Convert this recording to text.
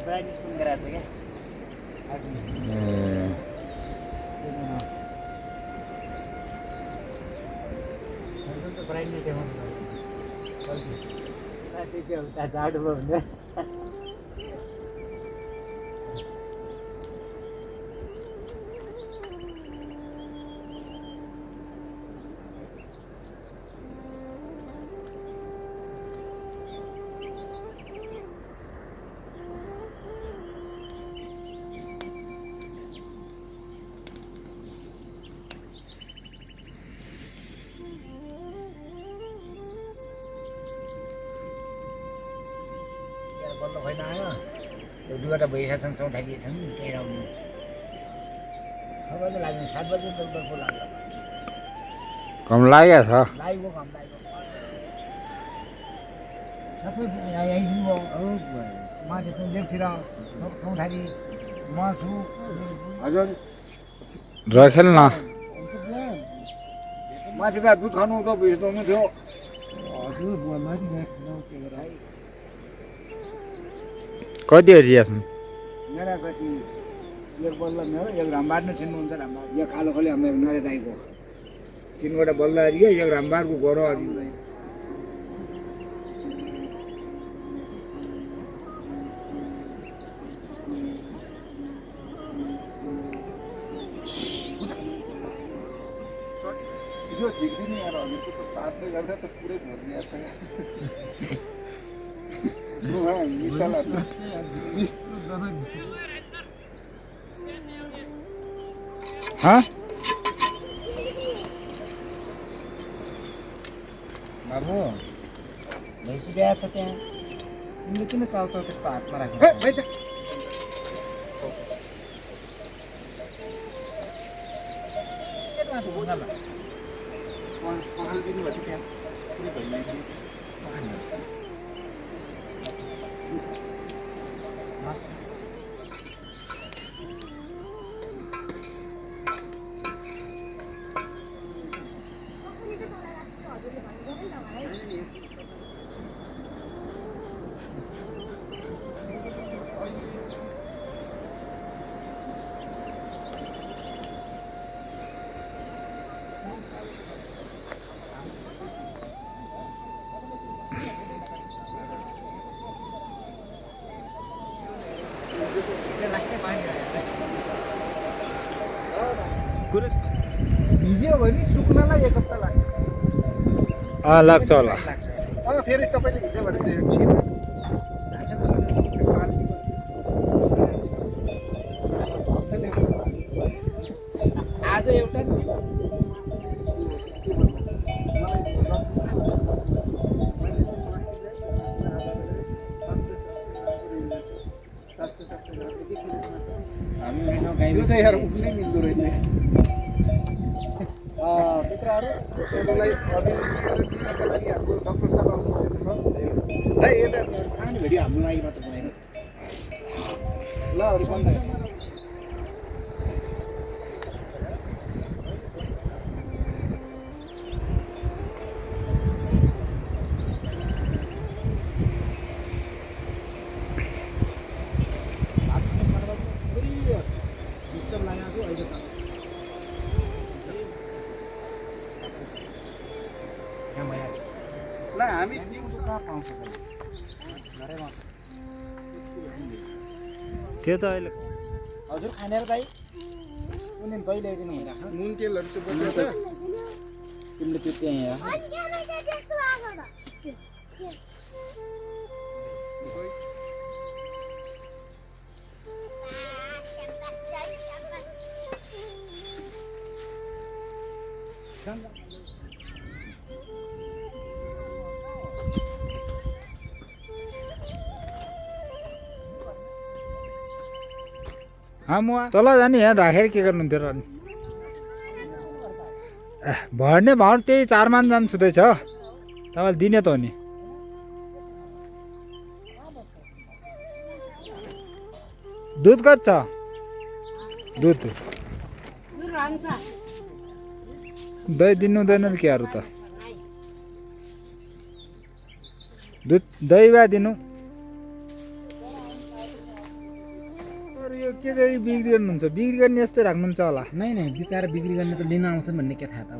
bright school गराएको छ क्या ब्राइट नै देखाउँछ जाडो भयो भने बल्ल होइन आयो त्यो दुईवटा भइसकेका छन् चौठालिएछन् त्यहीँ आउनु सबैले लाग्ने 7 बजी बेलुकाको लाग्यो कम लागेको छ लागेको कम लागेको सबै आइदिनु भयो माथि लेकतिर चौठाली म छु हजुर राखेल न माथिका दुध खानु त भिज्नु थियो हजुर माथि कति एरियाछन् मेरा कति एक बल्ल मेरो एक रामबार नै छिन्नुहुन्छ रामबार यो कालो खोले हाम्रो नरे दाइको 3वटा बल्ल हरियो एक रामबारको गोरो हरियो यो झिक्दिने यार हजुरको त पातले गर्दा त पुरै भरिया छ मिसाला बाबु भैँसी बिहा छ त्यहाँ तिमीले किन चाउचाउ त्यस्तो हातमा राख्नु पखाल दिनु भएको थियो त्यहाँ पुरै भइरहेको भिज्यो भने सुक्नलाई 1 हप्ता लाग्छ लाग्छ होला फेरि तपाईँले भिज्यो भने आज एउटा यो चाहिँ यार उफ्नै मिल्दो रहेछ कुखुराहरू त्यसलाई दिनको लागि हाम्रो डक्टर साहब आउनुहुन्छ यता सानो भिडियो हाम्रो लागि मात्र बनाएको ल अरू बन्द ल हामी दिउँसो कहाँ पाउँछ त्यो त अहिले हजुर खानेर दाइ कुनै दही ल्याइदिनु भइराख नुन तेलहरू त्यो बच्चा छ तिमीले त्यो त्यहीँ हेर म तल जाने यहाँ राखेर के गर्नुहुन्थ्यो र अनि भर्ने भाउ त्यही 4 मान जानु छुँदैछ तपाईँले दिने त हो नि दुध कति छ दुध दही दिनु हुँदैन के अरू त दुध दही भए दिनु यो के गरी बिक्री गर्नुहुन्छ बिक्री गर्ने यस्तै राख्नुहुन्छ होला नै बिचरा बिक्री गर्ने त लिन आउँछन् भन्ने के थाहा त